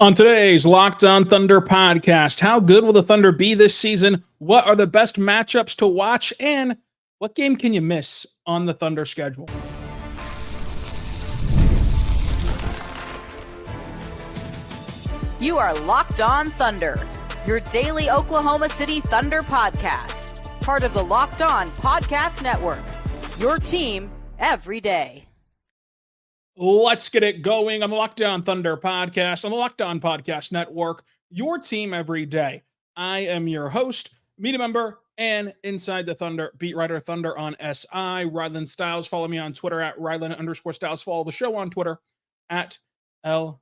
On today's Locked On Thunder podcast, how good will the Thunder be this season? What are the best matchups to watch? And what game can you miss on the Thunder schedule? You are Locked On Thunder, your daily Oklahoma City Thunder podcast. Part of the Locked On Podcast Network, your team every day. Let's get it going on the Locked On Thunder podcast on the Locked On Podcast Network, your team every day. I am your host, media member, and Inside the Thunder beat writer Thunder on SI, Rylan Styles. Follow me on Twitter at Rylan_Styles. Follow the show on Twitter at LO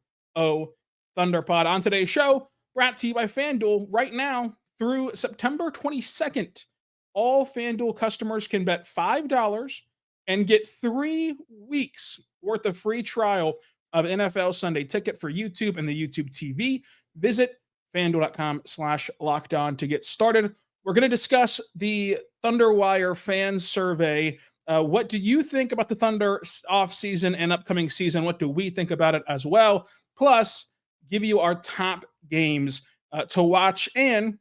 Thunderpod. On today's show, brought to you by FanDuel. Right now, through September 22nd, all FanDuel customers can bet $5 and get 3 weeks worth of free trial of NFL Sunday Ticket for YouTube and the YouTube TV. Visit FanDuel.com/lockedon to get started. We're going to discuss the Thunder Wire fan survey. What do you think about the Thunder offseason and upcoming season? What do we think about it as well? Plus, give you our top games to watch. And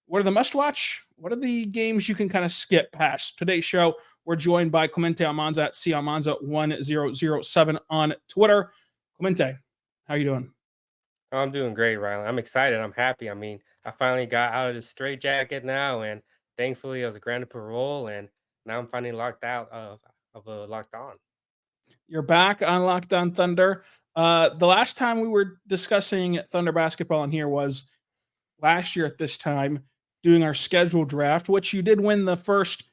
what are the must-watch? What are the games you can kind of skip past? Today's show, we're joined by Clemente Almanza at CAlmanza1007 on Twitter. Clemente, how you doing? I'm doing great, Rylan. I'm excited. I'm happy. I mean, I finally got out of the straitjacket now, and thankfully I was granted parole, and now I'm finally locked out of locked on. You're back on Locked On Thunder. The last time we were discussing Thunder basketball in here was last year at this time, doing our schedule draft, which you did win the first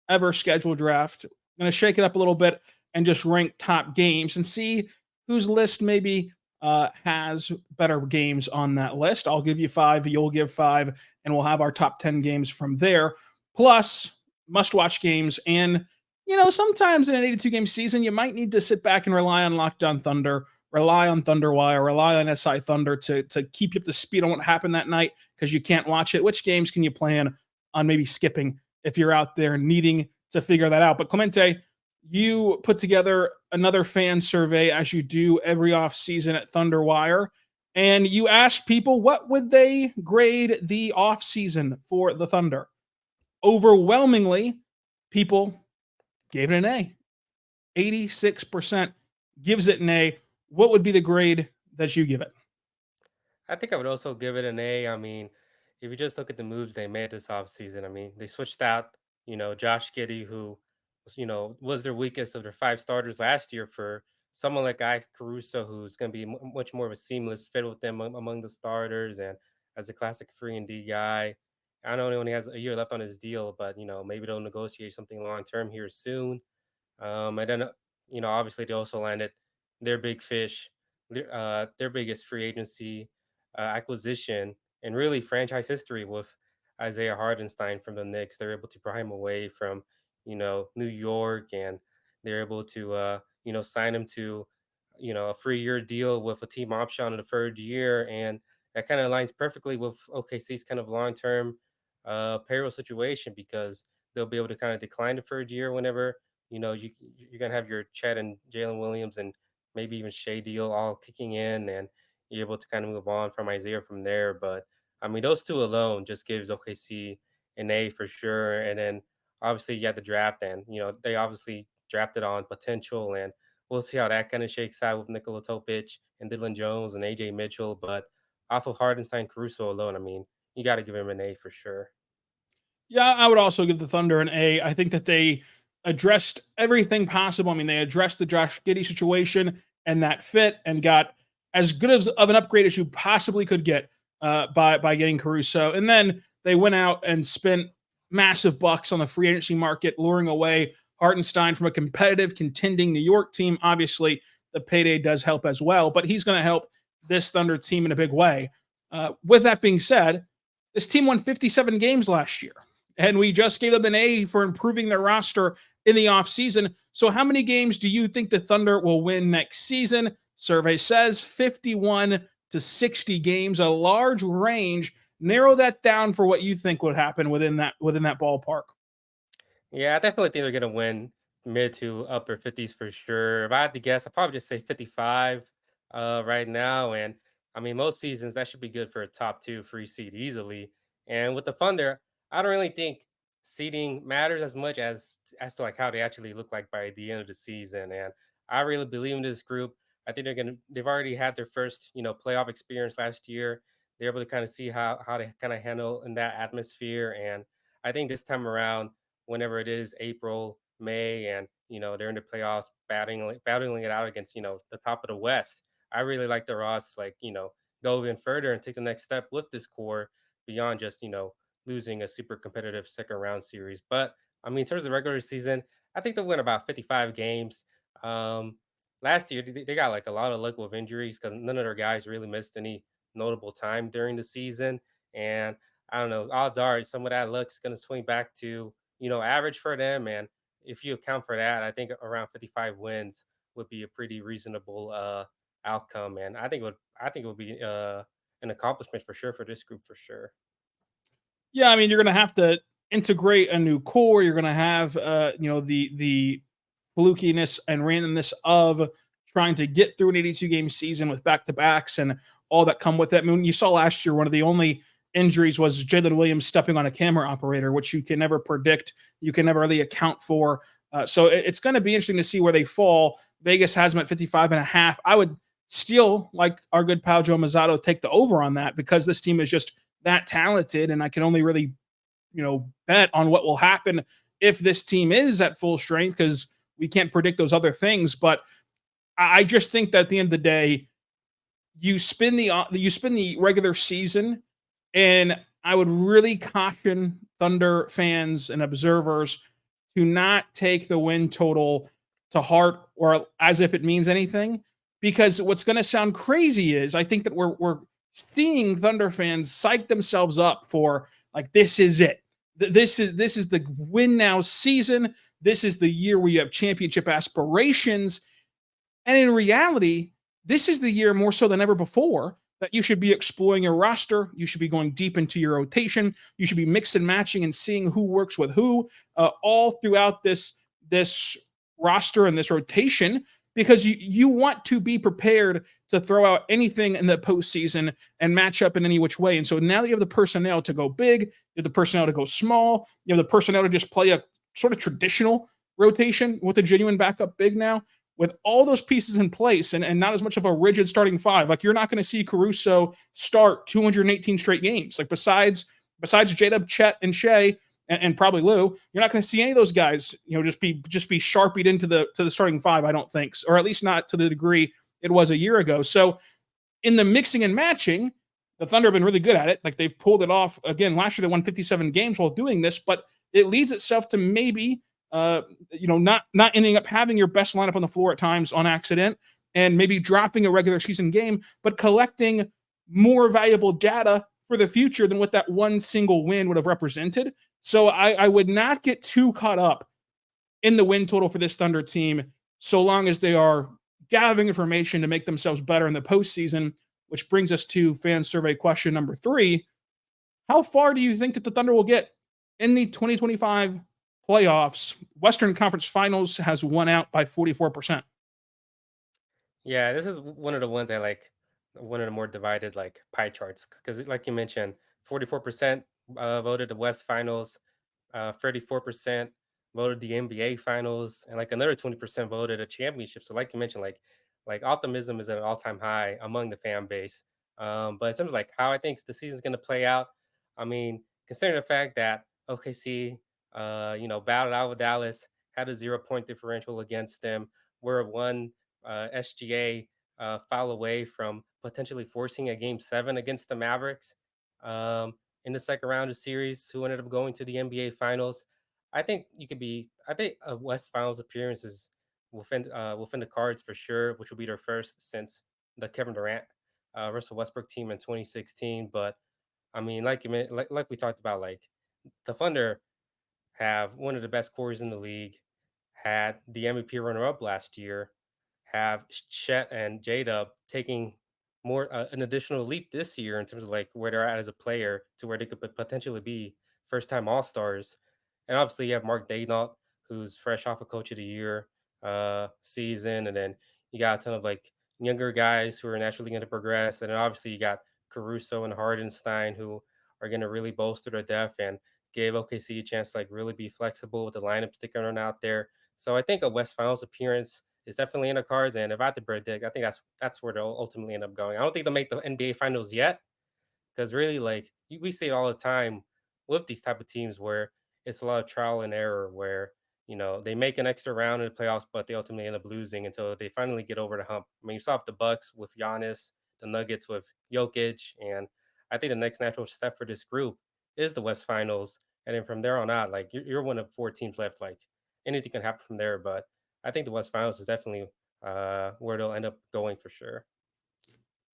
ever schedule draft. I'm going to shake it up a little bit and just rank top games and see whose list maybe has better games on that list. I'll give you 5, you'll give 5, and we'll have our top 10 games from there. Plus, must-watch games. And, you know, sometimes in an 82-game season, you might need to sit back and rely on Locked On Thunder, rely on Thunder Wire, rely on SI Thunder to keep you up to speed on what happened that night because you can't watch it. Which games can you plan on maybe skipping if you're out there needing to figure that out? But Clemente, you put together another fan survey as you do every offseason at Thunder Wire, and you asked people what would they grade the offseason for the Thunder. Overwhelmingly, people gave it an A. 86% gives it an A. What would be the grade that you give it? I think I would also give it an A. I mean, if you just look at the moves they made this offseason, I mean, they switched out, Josh Giddey, who was their weakest of their 5 starters last year, for someone like Alex Caruso, who's going to be much more of a seamless fit with them among the starters, and as a classic free and D guy. I know he only has a year left on his deal, but maybe they'll negotiate something long term here soon. And then obviously they also landed their big fish, their biggest free agency acquisition and really franchise history with Isaiah Hardenstein from the Knicks. They're able to pry him away from New York, and they're able to sign him to a 3-year deal with a team option on the 3rd year, and that kind of aligns perfectly with OKC's kind of long-term payroll situation, because they'll be able to kind of decline the 3rd year whenever you're gonna have your Chet and Jalen Williams and maybe even Shea deal all kicking in, and you're able to kind of move on from Isaiah from there. But I mean, those two alone just gives OKC an A for sure. And then obviously you have the draft, and they obviously drafted on potential, and we'll see how that kind of shakes out with Nikola Topic and Dylan Jones and AJ Mitchell. But off of Hardenstein Caruso alone, I mean, you got to give him an A for sure. Yeah, I would also give the Thunder an A. I think that they addressed everything possible. I mean, they addressed the Josh Giddey situation and that fit, and got as good of an upgrade as you possibly could get by getting Caruso. And then they went out and spent massive bucks on the free agency market, luring away Hartenstein from a competitive, contending New York team. Obviously, the payday does help as well, but he's going to help this Thunder team in a big way. With that being said, this team won 57 games last year, and we just gave them an A for improving their roster in the offseason. So how many games do you think the Thunder will win next season? Survey says 51 to 60 games, a large range. Narrow that down for what you think would happen within that ballpark. Yeah, I definitely think they're gonna win mid to upper 50s for sure. If I had to guess, I'd probably just say 55 right now. And I mean, most seasons that should be good for a top two free seed easily. And with the Thunder, I don't really think seeding matters as much as to like how they actually look like by the end of the season. And I really believe in this group. I think they've already had their first, playoff experience last year. They're able to kind of see how they kind of handle in that atmosphere. And I think this time around, whenever it is April, May, and they're in the playoffs, battling it out against the top of the West. I really like the Ross, like, go even further and take the next step with this core beyond just, losing a super competitive second round series. But I mean, in terms of the regular season, I think they'll win about 55 games. Um, Last year, they got like a lot of luck with injuries because none of their guys really missed any notable time during the season. And I don't know, odds are some of that luck's going to swing back to, average for them. And if you account for that, I think around 55 wins would be a pretty reasonable outcome, and I think it would be an accomplishment for sure for this group for sure. Yeah, I mean, you're going to have to integrate a new core. You're going to have, the flukiness and randomness of trying to get through an 82 game season with back to backs and all that come with it. I mean, you saw last year, one of the only injuries was Jalen Williams stepping on a camera operator, which you can never predict. You can never really account for. So it's going to be interesting to see where they fall. Vegas has them at 55.5. I would still, like our good pal Joe Mazzato, take the over on that because this team is just that talented. And I can only really, bet on what will happen if this team is at full strength because we can't predict those other things. But I just think that at the end of the day, you spin the regular season, and I would really caution Thunder fans and observers to not take the win total to heart or as if it means anything. Because what's going to sound crazy is I think that we're seeing Thunder fans psych themselves up for like this is it. This is the win now season. This is the year where you have championship aspirations. And in reality, this is the year more so than ever before that you should be exploring your roster. You should be going deep into your rotation. You should be mix and matching and seeing who works with who all throughout this roster and this rotation because you want to be prepared to throw out anything in the postseason and match up in any which way. And so now that you have the personnel to go big, you have the personnel to go small, you have the personnel to just play a sort of traditional rotation with a genuine backup big now with all those pieces in place and not as much of a rigid starting five. Like you're not going to see Caruso start 218 straight games. Like besides J-Dub, Chet, and Shea, and probably Lou, you're not going to see any of those guys, just be sharpied into the starting five. I don't think, or at least not to the degree it was a year ago. So in the mixing and matching, the Thunder have been really good at it. Like they've pulled it off again. Last year they won 57 games while doing this, but it leads itself to maybe not ending up having your best lineup on the floor at times on accident and maybe dropping a regular season game, but collecting more valuable data for the future than what that one single win would have represented. So I would not get too caught up in the win total for this Thunder team so long as they are gathering information to make themselves better in the postseason, which brings us to fan survey question number 3. How far do you think that the Thunder will get in the 2025 playoffs? Western Conference Finals has won out by 44%. Yeah, this is one of the ones I like, one of the more divided like pie charts because, like you mentioned, 44% voted the West Finals, 34% voted the NBA Finals, and like another 20% voted a championship. So, like you mentioned, like optimism is at an all time high among the fan base. But in terms of like how I think the season's going to play out, I mean, considering the fact that OKC, battled out with Dallas, had a 0 point differential against them, we're one SGA foul away from potentially forcing a game 7 against the Mavericks in the second round of series, who ended up going to the NBA Finals. I think you could be. I think a West Finals appearances within the cards for sure, which will be their first since the Kevin Durant, Russell Westbrook team in 2016. But I mean, like we talked about, like the Thunder have one of the best cores in the league, had the MVP runner up last year, have Chet and J-Dub taking more an additional leap this year in terms of like where they're at as a player to where they could potentially be first time All Stars. And obviously you have Mark Daignault, who's fresh off a Coach of the Year season, and then you got a ton of like younger guys who are naturally going to progress. And then obviously you got Caruso and Hardenstein who are going to really bolster their depth and gave OKC a chance to like really be flexible with the lineup sticking on out there. So I think a West Finals appearance is definitely in the cards. And if I had to predict, I think that's where they'll ultimately end up going. I don't think they'll make the NBA Finals yet, because really, like we see it all the time with these type of teams where it's a lot of trial and error, where they make an extra round in the playoffs, but they ultimately end up losing until they finally get over the hump. I mean, you saw the Bucks with Giannis, the Nuggets with Jokic, and I think the next natural step for this group is the West Finals, and then from there on out, like you're one of four teams left. Like anything can happen from there, but I think the West Finals is definitely where they'll end up going for sure.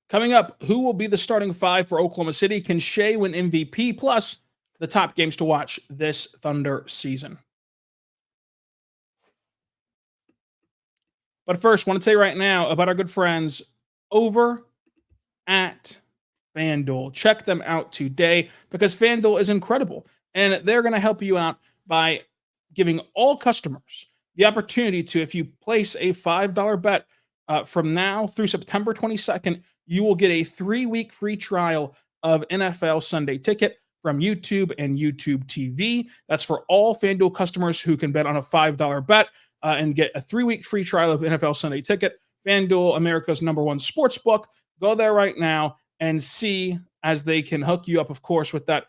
Coming up, who will be the starting five for Oklahoma City? Can Shai win MVP? Plus, the top games to watch this Thunder season. But first, I want to say right now about our good friends over at FanDuel. Check them out today because FanDuel is incredible. And they're going to help you out by giving all customers the opportunity to, if you place a $5 bet from now through September 22nd, you will get a 3-week free trial of NFL Sunday Ticket from YouTube and YouTube TV. That's for all FanDuel customers who can bet on a $5 bet and get a 3-week free trial of NFL Sunday Ticket. FanDuel, America's #1 sports book. Go there right now and see as they can hook you up, of course, with that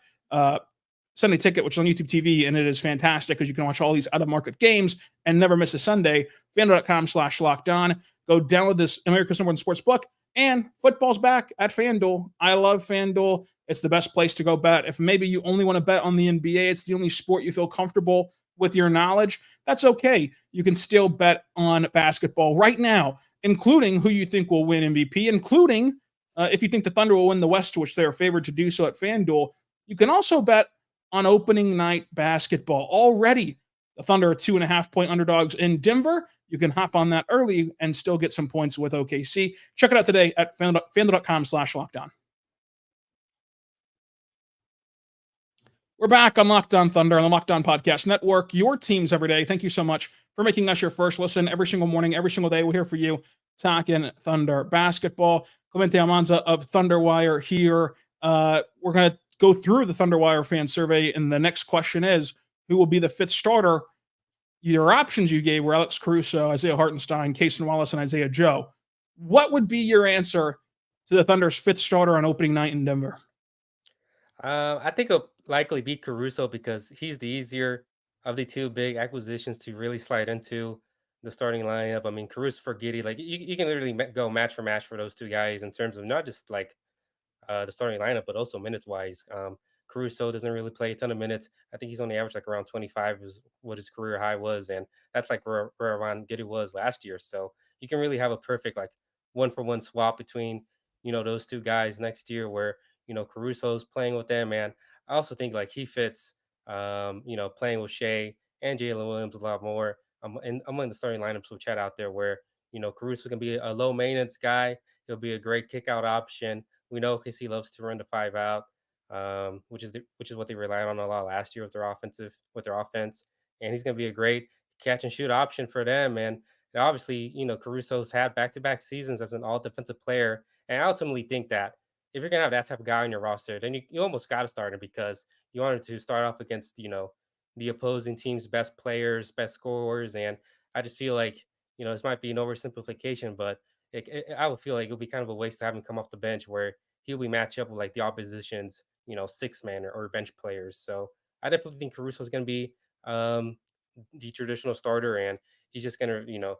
Sunday Ticket, which is on YouTube TV, and it is fantastic because you can watch all these out-of-market games and never miss a Sunday. FanDuel.com/lockedon. Go download this America's #1 sports book, and football's back at FanDuel. I love FanDuel. It's the best place to go bet. If maybe you only want to bet on the NBA, it's the only sport you feel comfortable with your knowledge, that's okay. You can still bet on basketball right now, including who you think will win MVP, including if you think the Thunder will win the West, which they are favored to do so at FanDuel. You can also bet on opening night basketball. Already, the Thunder are 2.5-point underdogs in Denver. You can hop on that early and still get some points with OKC. Check it out today at FanDuel.com/lockdown. We're back on Locked On Thunder on the Locked On Podcast Network. Your teams every day. Thank you so much for making us your first listen every single morning, every single day. We're here for you talking Thunder basketball. Clemente Almanza of Thunderwire here. We're going to go through the Thunderwire fan survey, and the next question is, who will be the fifth starter? Your options you gave were Alex Caruso, Isaiah Hartenstein, Cason Wallace, and Isaiah Joe. What would be your answer to the Thunder's fifth starter on opening night in Denver? I think it'll likely be Caruso because he's the easier of the two big acquisitions to really slide into the starting lineup. I mean, Caruso for Giddey, like you can literally go match for match for those two guys in terms of not just like the starting lineup, but also minutes wise. Caruso doesn't really play a ton of minutes. I think he's only averaged like around 25 is what his career high was. And that's like where Ron Giddey was last year. So you can really have a perfect like 1-for-1 swap between, those two guys next year where, Caruso's playing with them. And I also think like he fits, playing with Shai and Jalen Williams a lot more. I'm in the starting lineups with Chad out there where, Caruso can be a low maintenance guy. He'll be a great kick out option. We know KC loves to run the 5 out, which is what they relied on a lot last year with their offense. And he's going to be a great catch and shoot option for them. And obviously, Caruso's had back-to-back seasons as an all defensive player. And I ultimately think that if you're going to have that type of guy on your roster, then you almost got to start him because you wanted to start off against, the opposing team's best players, best scorers. And I just feel like, this might be an oversimplification, but I would feel like it would be kind of a waste to have him come off the bench where he'll be matched up with like the opposition's, six man or bench players. So I definitely think Caruso is going to be the traditional starter, and he's just going to,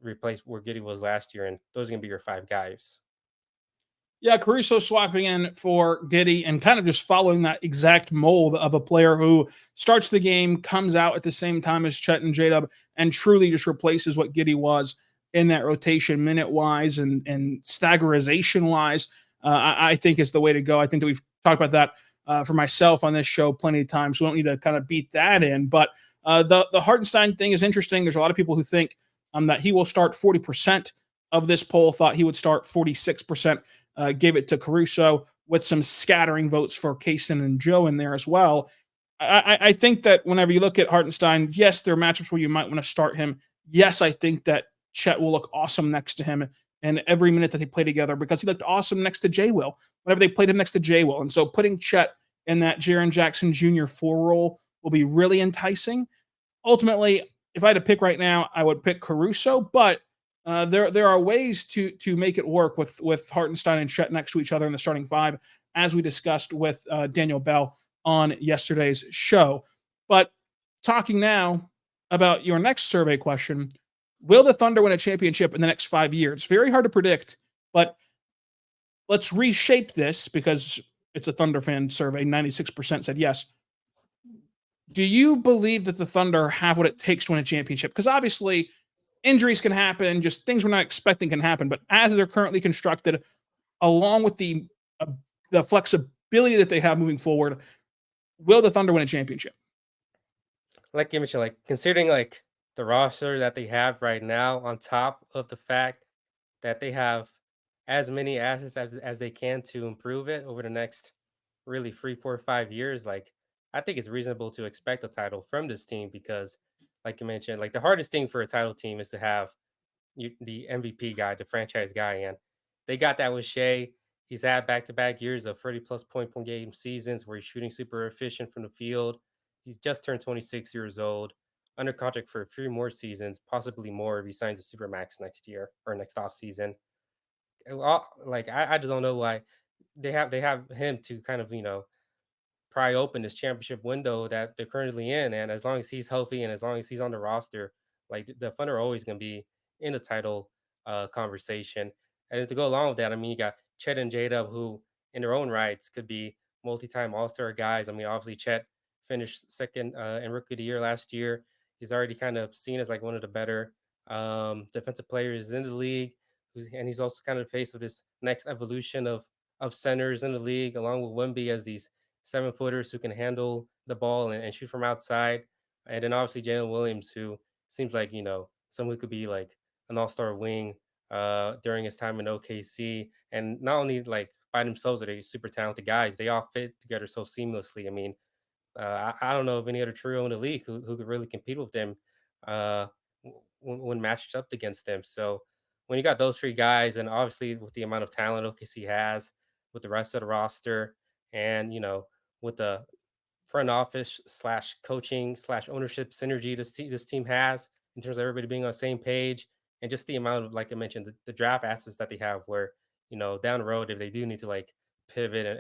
replace where Giddey was last year. And those are going to be your 5 guys. Yeah, Caruso swapping in for Giddey and kind of just following that exact mold of a player who starts the game, comes out at the same time as Chet and J-Dub, and truly just replaces what Giddey was in that rotation minute-wise and staggerization-wise. I think is the way to go. I think that we've talked about that for myself on this show plenty of times. So we don't need to kind of beat that in. But the Hartenstein thing is interesting. There's a lot of people who think that he will start 40% of this poll, thought he would start 46%. Gave it to Caruso with some scattering votes for Cason and Joe in there as well. I think that whenever you look at Hartenstein, yes, there are matchups where you might want to start him. Yes, I think that Chet will look awesome next to him and every minute that they play together because he looked awesome next to Jay Will whenever they played him next to Jay Will. And so putting Chet in that Jaren Jackson Jr. 4 role will be really enticing. Ultimately, if I had to pick right now, I would pick Caruso, but there are ways to make it work with Hartenstein and Chet next to each other in the starting five, as we discussed with Daniel Bell on yesterday's show. But talking now about your next survey question, will the Thunder win a championship in the next 5 years? Very hard to predict, but let's reshape this because it's a Thunder fan survey. 96% said yes. Do you believe that the Thunder have what it takes to win a championship? Because obviously injuries can happen, just things we're not expecting can happen. But as they're currently constructed, along with the flexibility that they have moving forward, will the Thunder win a championship? Like you mentioned, like considering like the roster that they have right now, on top of the fact that they have as many assets as they can to improve it over the next really 3, 4, 5 years, like I think it's reasonable to expect a title from this team because, like you mentioned, like the hardest thing for a title team is to have the MVP guy, the franchise guy, and they got that with Shea. He's had back-to-back years of 30 plus point per game seasons where he's shooting super efficient from the field. He's just turned 26 years old, under contract for 3 more seasons, possibly more if he signs a super max next year or next offseason. Like I just don't know why they have him to kind of pry open this championship window that they're currently in. And as long as he's healthy and as long as he's on the roster, like the Thunder are always going to be in the title conversation. And to go along with that, I mean, you got Chet and J-Dub, who in their own rights could be multi-time All-Star guys. I mean, obviously Chet finished second in Rookie of the Year last year. He's already kind of seen as like one of the better defensive players in the league. And he's also kind of the face of this next evolution of centers in the league, along with Wemby as these 7 footers who can handle the ball and shoot from outside. And then obviously Jalen Williams, who seems like, someone who could be like an all-star wing during his time in OKC. And not only like by themselves are they super talented guys, they all fit together so seamlessly. I mean, I don't know of any other trio in the league who could really compete with them uh, when matched up against them. So when you got those three guys, and obviously with the amount of talent OKC has, with the rest of the roster, and with the front office slash coaching slash ownership synergy this team has in terms of everybody being on the same page, and just the amount of, like I mentioned, the draft assets that they have, where down the road if they do need to like pivot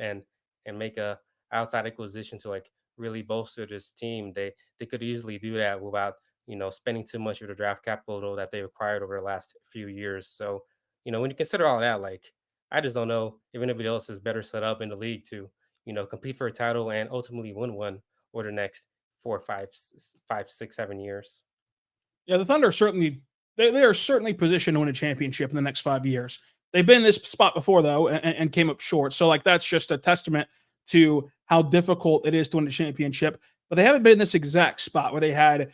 and make a outside acquisition to like really bolster this team, they could easily do that without spending too much of the draft capital that they acquired over the last few years. So when you consider all that, like I just don't know if anybody else is better set up in the league to compete for a title and ultimately win one over the next 4, 5, 6, 7 years. Yeah, the Thunder certainly they are certainly positioned to win a championship in the next 5 years. They've been in this spot before though, and came up short. So like that's just a testament to how difficult it is to win a championship. But they haven't been in this exact spot where they had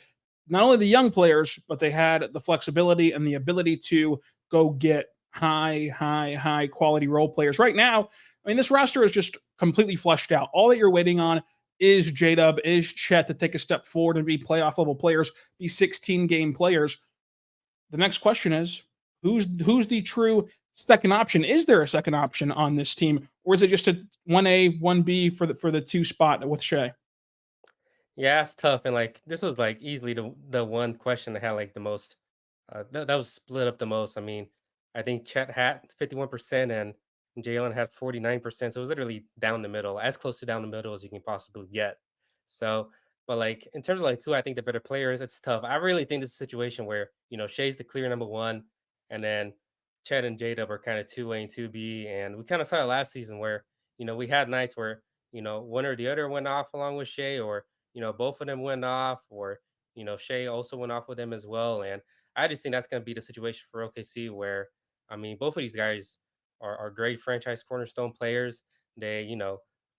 not only the young players, but they had the flexibility and the ability to go get high quality role players. Right now, I mean, this roster is just completely fleshed out. All that you're waiting on is J Dub, is Chet to take a step forward and be playoff level players, be 16 game players. The next question is who's the true second option? Is there a second option on this team, or is it just a 1A, 1B for the 2 spot with Shea? Yeah, it's tough, and like this was like easily the one question that had like the most that was split up the most. I mean, I think Chet had 51% and Jalen had 49%. So it was literally down the middle, as close to down the middle as you can possibly get. So, but like in terms of like who I think the better player is, it's tough. I really think this is a situation where Shea's the clear number one, and then Chet and J Dub are kind of 2A and 2B, and we kind of saw it last season where we had nights where one or the other went off along with Shea, or both of them went off, or Shea also went off with them as well. And I just think that's going to be the situation for OKC, where I mean, both of these guys are great franchise cornerstone players. They,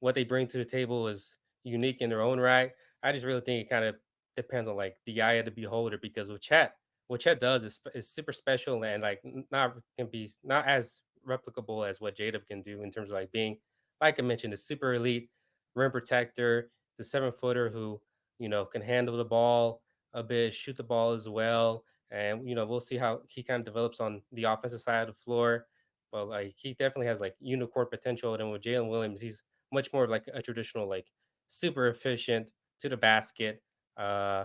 what they bring to the table is unique in their own right. I just really think it kind of depends on like the eye of the beholder, because with Chet, what Chet does is super special, and like not can be not as replicable as what Jada can do in terms of like being, like I mentioned, a super elite rim protector, the 7 footer who can handle the ball a bit, shoot the ball as well, and we'll see how he kind of develops on the offensive side of the floor. But like he definitely has like unicorn potential. And with Jalen Williams, he's much more of like a traditional like super efficient to the basket, uh,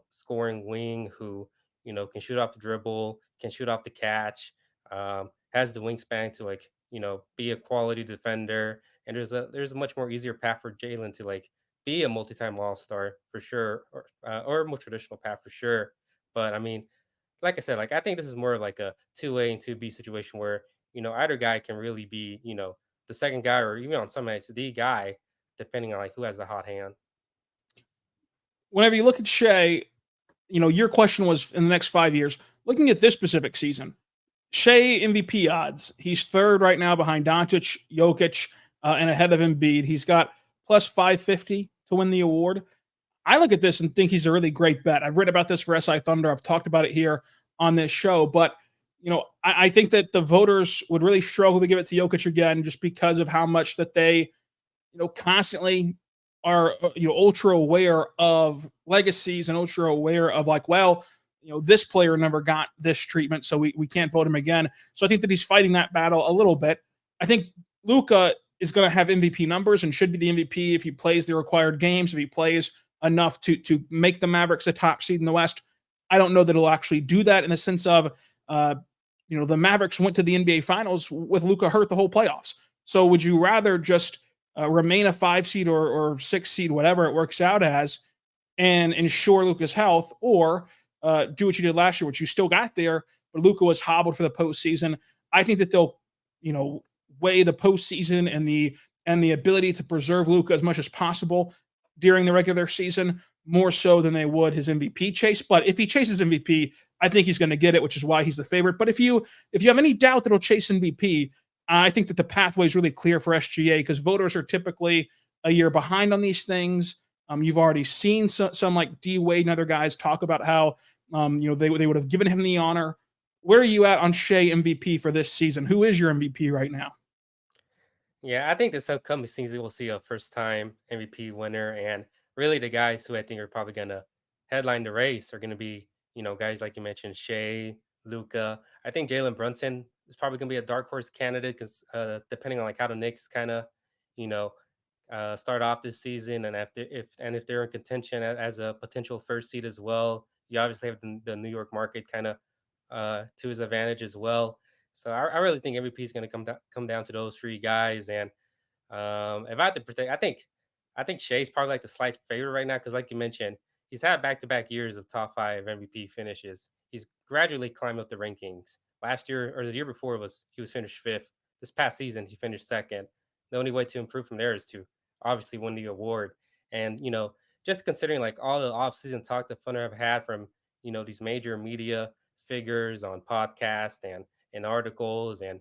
scoring wing who can shoot off the dribble, can shoot off the catch, has the wingspan to like be a quality defender. And there's a much more easier path for Jalen to like be a multi-time All-Star for sure, or a more traditional path for sure. But I mean, like I said, like I think this is more of like a 2A and 2B situation where, either guy can really be, the second guy or even on some nights the guy, depending on like who has the hot hand. Whenever you look at Shea, your question was in the next 5 years. Looking at this specific season, Shea MVP odds. He's third right now behind Doncic, Jokic, and ahead of Embiid. He's got plus 550 to win the award. I look at this and think he's a really great bet. I've written about this for SI Thunder. I've talked about it here on this show, but I think that the voters would really struggle to give it to Jokic again, just because of how much that they, constantly are, ultra aware of legacies and ultra aware of like, well, this player never got this treatment, so we can't vote him again. So I think that he's fighting that battle a little bit. I think Luka is going to have MVP numbers and should be the MVP if he plays the required games, if he plays enough to make the Mavericks a top seed in the West. I don't know that he'll actually do that in the sense of, the Mavericks went to the NBA Finals with Luka hurt the whole playoffs. So would you rather just remain a 5 seed or 6 seed, whatever it works out as, and ensure Luka's health, or do what you did last year, which you still got there, but Luka was hobbled for the postseason? I think that they'll, weigh the postseason and the ability to preserve Luka as much as possible during the regular season, more so than they would his MVP chase. But if he chases MVP, I think he's going to get it, which is why he's the favorite. But if you have any doubt that he'll chase MVP, I think that the pathway is really clear for SGA, because voters are typically a year behind on these things. You've already seen some like D Wade and other guys talk about how they would have given him the honor. Where are you at on Shea MVP for this season? Who is your MVP right now? Yeah, I think this upcoming season we'll see a first time MVP winner. And really the guys who I think are probably gonna headline the race are gonna be, guys like you mentioned, Shea, Luca. I think Jalen Brunson is probably gonna be a dark horse candidate because depending on like how the Knicks kind of, you know, start off this season, and if they're in contention as a potential first seed as well, you obviously have the New York market kind of to his advantage as well. So I really think MVP is going to come down to those three guys. And if I had to predict, I think Shea's probably like the slight favorite right now because, like you mentioned, he's had back-to-back years of top 5 MVP finishes. He's gradually climbed up the rankings. Last year or the year before he was finished 5th. This past season he finished 2nd. The only way to improve from there is to obviously win the award. And just considering like all the offseason talk the Thunder have had from these major media figures on podcasts and in articles, and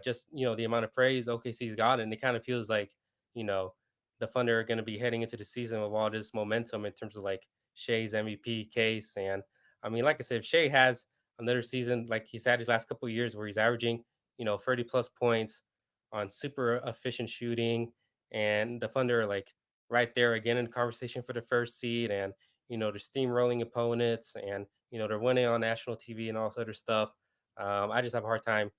just the amount of praise OKC's gotten, it kind of feels like you know the Thunder are going to be heading into the season with all this momentum in terms of like Shea's MVP case. And I mean, like I said, if Shea has another season like he's had his last couple of years where he's averaging 30 plus points on super efficient shooting, and the Thunder are like right there again in the conversation for the first seed, and they're steamrolling opponents, and they're winning on national TV and all this other stuff. I just have a hard time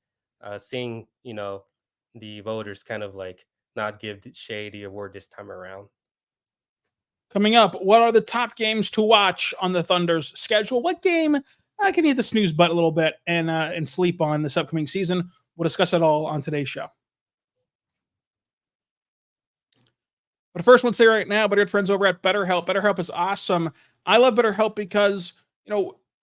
seeing the voters kind of like not give Shea the award this time around. Coming up, what are the top games to watch on the Thunder's schedule? What game I can hit the snooze button a little bit and sleep on this upcoming season? We'll discuss it all on today's show. But first, let's say right now, but our friends over at BetterHelp. BetterHelp is awesome. I love BetterHelp because,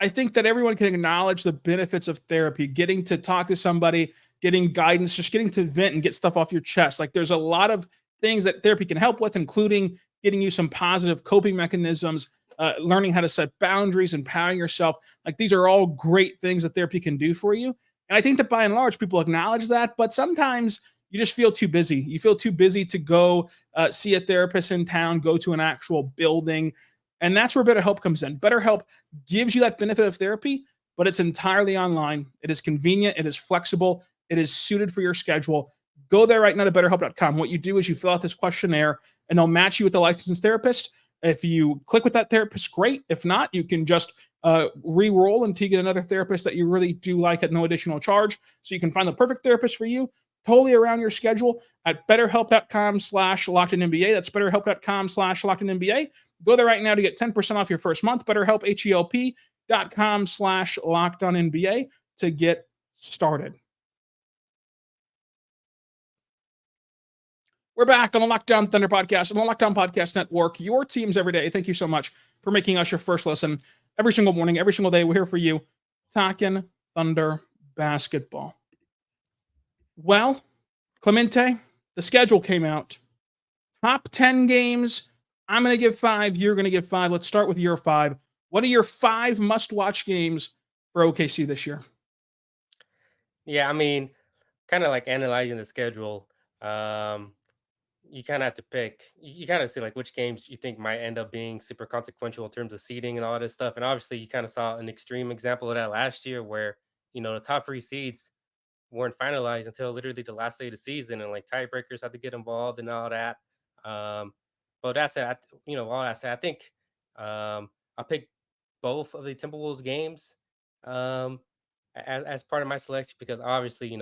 I think that everyone can acknowledge the benefits of therapy, getting to talk to somebody, getting guidance, just getting to vent and get stuff off your chest. Like there's a lot of things that therapy can help with, including getting you some positive coping mechanisms, learning how to set boundaries, empowering yourself. Like these are all great things that therapy can do for you. And I think that by and large, people acknowledge that, but sometimes you just feel too busy. You feel too busy to go see a therapist in town, go to an actual building. And that's where BetterHelp comes in. BetterHelp gives you that benefit of therapy, but it's entirely online. It is convenient. It is flexible. It is suited for your schedule. Go there right now to BetterHelp.com. What you do is you fill out this questionnaire, and they'll match you with a licensed therapist. If you click with that therapist, great. If not, you can just re-roll until you get another therapist that you really do like at no additional charge. So you can find the perfect therapist for you, totally around your schedule at betterhelp.com/lockedinNBA. That's betterhelp.com/lockedinNBA. Go there right now to get 10% off your first month. BetterHelp, HELP.com/lockedonNBA to get started. We're back on the Lockdown Thunder podcast and the Lockdown Podcast Network. Your teams every day. Thank you so much for making us your first listen every single morning, every single day. We're here for you, talking Thunder basketball. Well, Clemente, the schedule came out. Top 10 games. I'm going to give 5. You're going to give 5. Let's start with your 5. What are your 5 must-watch games for OKC this year? Yeah, I mean, kind of like analyzing the schedule. You kind of have to pick. You kind of see like which games you think might end up being super consequential in terms of seeding and all this stuff. And obviously, you kind of saw an extreme example of that last year, where the top 3 seeds weren't finalized until literally the last day of the season, and like tiebreakers had to get involved and all that. Um, but that said, all that said, I think I picked both of the Timberwolves games um, as part of my selection because obviously,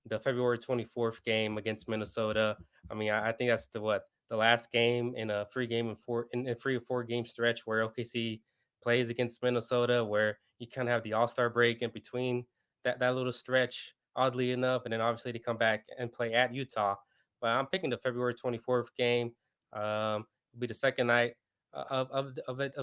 the February 24th game against Minnesota. I mean, I think that's the last game in a free game in a 3 or 4 game stretch where OKC plays against Minnesota, where you kind of have the All Star break in between that little stretch, oddly enough, and then obviously they come back and play at Utah. But I'm picking the February 24th game. It'll be the second night of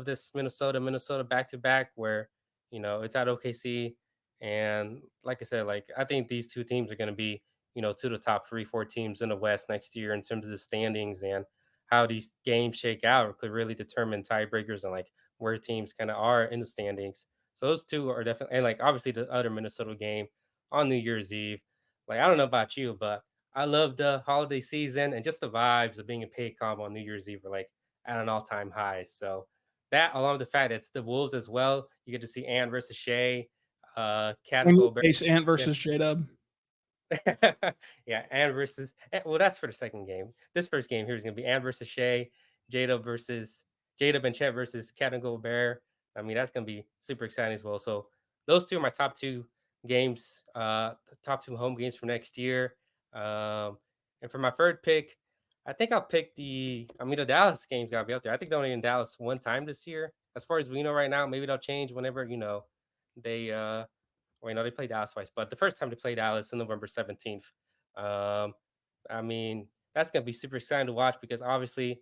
this Minnesota back to back where it's at OKC, and like I said, like I think these two teams are going to be two of the top 3-4 teams in the West next year in terms of the standings, and how these games shake out could really determine tiebreakers and like where teams kind of are in the standings. So those two are definitely, and like obviously the other Minnesota game on New Year's Eve. Like I don't know about you, but I love the holiday season and just the vibes of being in Paycom on New Year's Eve are like at an all-time high. So along with the fact that it's the Wolves as well, you get to see Ant versus Shea, Cat and Gobert. Ace Ant versus J-Dub. Yeah, Ant versus well, that's for the second game. This first game here is gonna be Ant versus Shea, J-Dub and Chet versus Cat and Gobert. I mean, that's gonna be super exciting as well. So those two are my top 2 games, the top 2 home games for next year. And for my third pick, I think I'll pick the Dallas game's gotta be up there. I think they're only in Dallas one time this year. As far as we know right now, maybe they'll change whenever, they they played Dallas twice, but the first time they played Dallas on November 17th. Um, I mean, that's gonna be super exciting to watch because obviously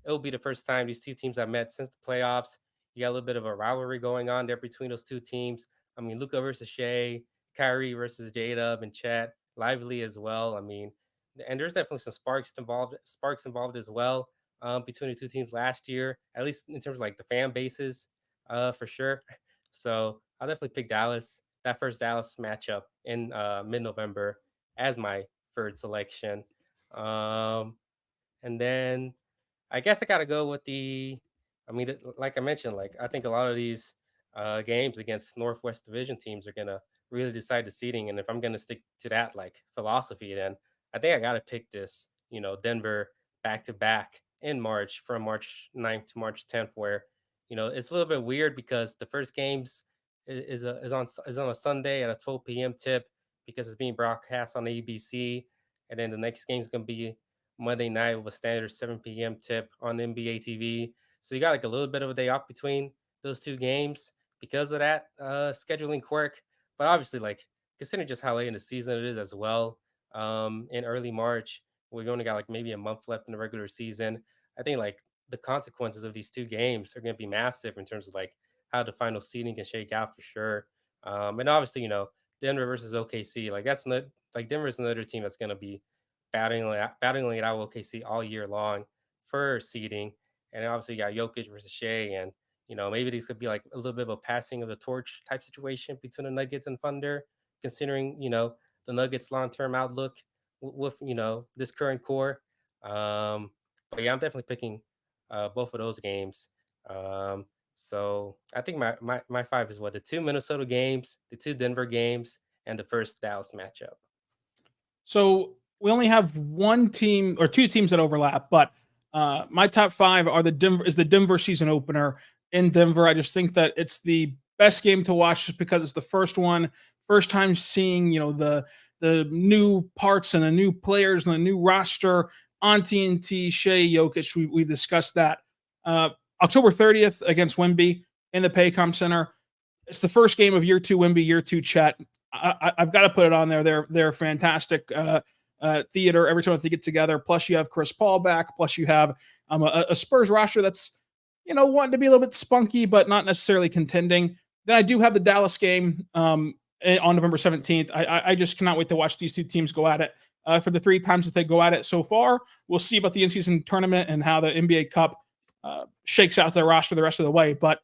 it'll be the first time these two teams have met since the playoffs. You got a little bit of a rivalry going on there between those two teams. I mean, Luca versus Shea, Kyrie versus J-Dub and Chet, lively as well. I mean, and there's definitely some sparks involved as well between the two teams last year, at least in terms of like the fan bases, for sure. So I'll definitely pick Dallas, that first Dallas matchup in mid-November as my third selection. And then I guess I got to go with like I mentioned, like I think a lot of these games against Northwest Division teams are gonna really decide the seeding. And if I'm gonna stick to that like philosophy, then I think I got to pick this, Denver back to back in March from March 9th to March 10th, where it's a little bit weird because the first games is on a Sunday at a 12 p.m. tip because it's being broadcast on ABC, and then the next game is gonna be Monday night with a standard 7 p.m. tip on NBA TV. So you got like a little bit of a day off between those two games because of that scheduling quirk. But obviously, like considering just how late in the season it is as well, in early March, we've only got like maybe a month left in the regular season. I think like the consequences of these two games are going to be massive in terms of like how the final seeding can shake out for sure. And obviously, Denver versus OKC, like that's not like Denver's another team that's going to be battling it out with OKC all year long for seeding. And obviously, you got Jokic versus Shea, and maybe these could be like a little bit of a passing of the torch type situation between the Nuggets and Thunder, considering the Nuggets' long-term outlook with this current core. But yeah, I'm definitely picking both of those games. So I think my 5 is what the 2 Minnesota games, the 2 Denver games, and the first Dallas matchup. So we only have one team or two teams that overlap, but my top 5 are the Denver season opener in Denver. I just think that it's the best game to watch just because it's the first one, first time seeing, the new parts and the new players and the new roster on TNT. Shai Jokic, we've discussed that. October 30th against Wemby in the Paycom Center. It's the first game of year 2 Wemby, year 2 Chet. I've got to put it on there. They're fantastic theater every time they get together. Plus, you have Chris Paul back. Plus, you have a Spurs roster that's wanting to be a little bit spunky, but not necessarily contending. Then I do have the Dallas game on November 17th. I just cannot wait to watch these two teams go at it. For the 3 times that they go at it so far, we'll see about the in-season tournament and how the NBA Cup shakes out their roster the rest of the way. But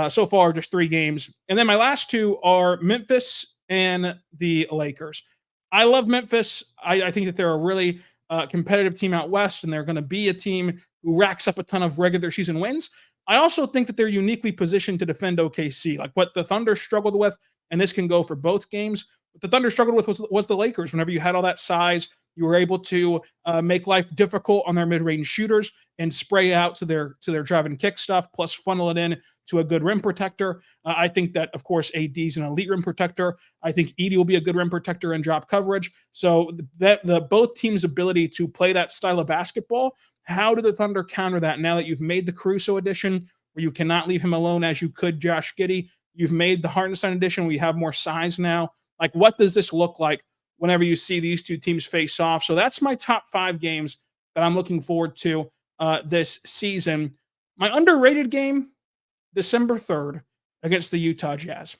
so far, just 3 games. And then my last 2 are Memphis and the Lakers. I love Memphis. I think that they're a really competitive team out west, and they're going to be a team who racks up a ton of regular season wins. I also think that they're uniquely positioned to defend OKC, like what the Thunder struggled with, and this can go for both games. What the Thunder struggled with was the Lakers. Whenever you had all that size, you were able to make life difficult on their mid-range shooters and spray out to their drive and kick stuff, plus funnel it in to a good rim protector. I think that, of course, AD is an elite rim protector. I think Edey will be a good rim protector and drop coverage. So that the both teams' ability to play that style of basketball. How do the Thunder counter that now that you've made the Caruso edition where you cannot leave him alone as you could Josh Giddey? You've made the Hartenstein edition where you have more size now. Like, what does this look like whenever you see these two teams face off? So that's my top 5 games that I'm looking forward to this season. My underrated game, December 3rd against the Utah Jazz.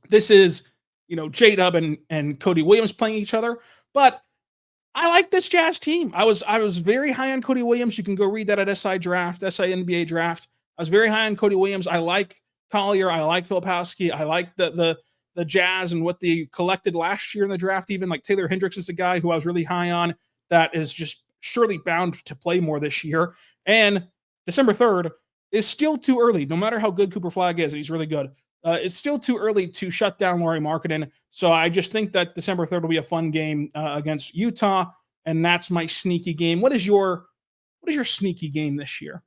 This is, J-Dub and Cody Williams playing each other, but I like this Jazz team. I was very high on Cody Williams. You can go read that at SI NBA Draft. I was very high on Cody Williams. I like Collier. I like Filipowski. I like the Jazz and what they collected last year in the draft. Even like Taylor Hendricks is a guy who I was really high on that is just surely bound to play more this year. And December 3rd is still too early. No matter how good Cooper Flagg is, he's really good. It's still too early to shut down Lauri Markkanen. So I just think that December 3rd will be a fun game against Utah, and that's my sneaky game. What is your sneaky game this year?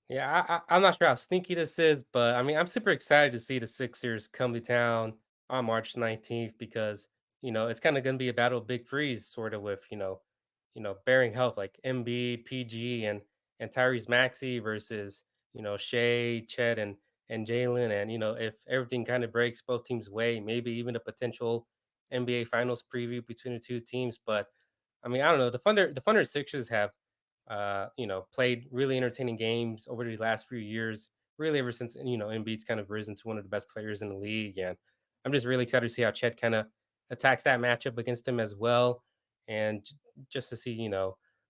Yeah, I'm not sure how sneaky this is, but I mean, I'm super excited to see the Sixers come to town on March 19th because it's kind of going to be a battle of big freeze, sort of with bearing health like Embiid, PG, and Tyrese Maxey versus Shea, Chet, and Jalen, and if everything kind of breaks both teams' way, maybe even a potential NBA Finals preview between the two teams. But I mean, I don't know. The Thunder Sixers have played really entertaining games over the last few years, really ever since, Embiid's kind of risen to one of the best players in the league. And I'm just really excited to see how Chet kind of attacks that matchup against him as well. And just to see,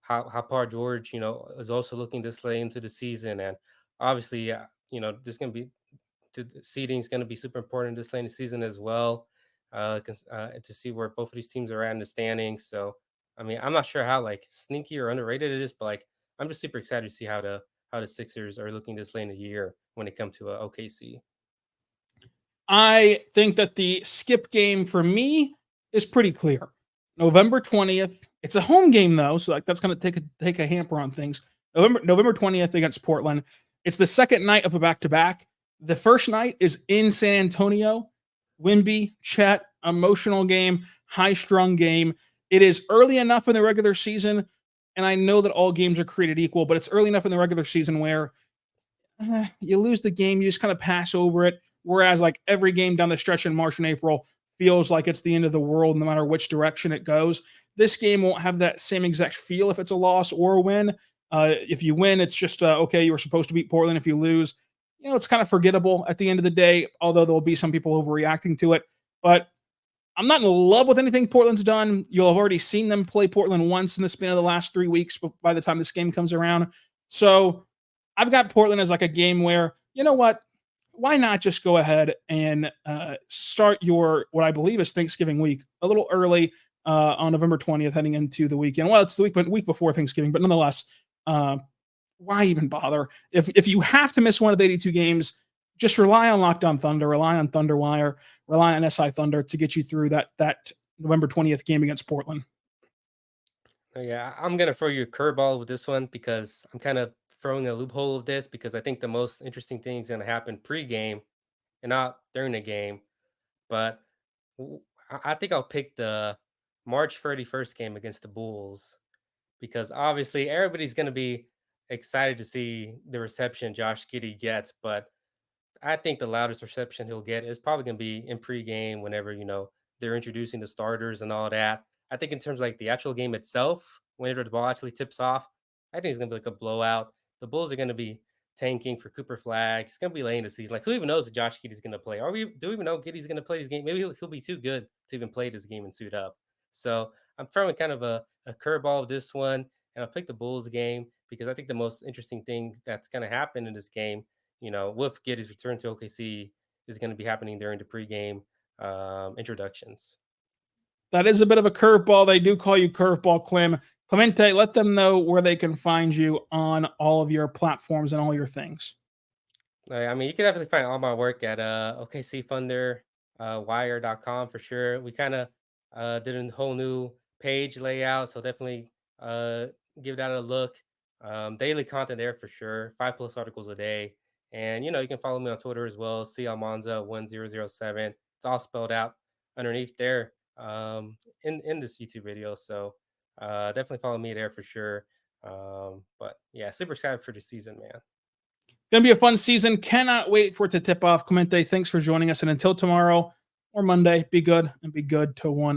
how Paul George, is also looking this late into the season. And obviously, there's going to be the seeding is going to be super important this late in the season as well, to see where both of these teams are at in the standings. So, I mean, I'm not sure how like sneaky or underrated it is, but like I'm just super excited to see how the Sixers are looking this late in the year when it comes to OKC. I think that the skip game for me is pretty clear. November 20th. It's a home game though, so like that's going to take a hamper on things. November 20th against Portland. It's the second night of a back-to-back. The first night is in San Antonio. Wemby, Chet, emotional game, high-strung game. It is early enough in the regular season, and I know that all games are created equal, but it's early enough in the regular season where you lose the game, you just kind of pass over it. Whereas like every game down the stretch in March and April feels like it's the end of the world no matter which direction it goes. This game won't have that same exact feel if it's a loss or a win. If you win, it's just, okay, you were supposed to beat Portland. If you lose, it's kind of forgettable at the end of the day, although there'll be some people overreacting to it. But I'm not in love with anything Portland's done. You'll have already seen them play Portland once in the span of the last 3 weeks by the time this game comes around. So I've got Portland as like a game where, you know what? Why not just go ahead and start your, what I believe is Thanksgiving week a little early on November 20th heading into the weekend. Well, it's the week before Thanksgiving, but nonetheless, why even bother? If you have to miss one of the 82 games, just rely on Locked On Thunder, rely on Thunderwire, rely on SI Thunder to get you through that November 20th game against Portland. Oh, yeah, I'm gonna throw you a curveball with this one because I'm kind of throwing a loophole of this because I think the most interesting thing is gonna happen pregame. and not during the game. But I think I'll pick the March 31st game against the Bulls because obviously everybody's going to be excited to see the reception Josh Giddey gets. But I think the loudest reception he'll get is probably going to be in pregame whenever, they're introducing the starters and all that. I think in terms of like the actual game itself, whenever the ball actually tips off, I think it's going to be like a blowout. The Bulls are going to be tanking for Cooper Flag. It's going to be late in the season. Like, who even knows that Josh Giddey's going to play? Do we even know Giddey's going to play this game? Maybe he'll be too good to even play this game and suit up. So I'm throwing kind of a curveball of this one, and I'll pick the Bulls game because I think the most interesting thing that's going to happen in this game, with Giddey's return to OKC, is going to be happening during the pregame introductions. That is a bit of a curveball. They do call you Curveball Clem. Clemente, let them know where they can find you on all of your platforms and all your things. I mean, you can definitely find all my work at OKC Thunder wire.com for sure. We kind of did a whole new page layout, so definitely give that a look. Daily content there for sure, 5+ articles a day. And you can follow me on Twitter as well, CAlmanza1007. It's all spelled out underneath there in this YouTube video. So definitely follow me there for sure. But yeah, super excited for the season, man. Going to be a fun season. Cannot wait for it to tip off. Clemente, thanks for joining us. And until tomorrow or Monday, be good and be good to one.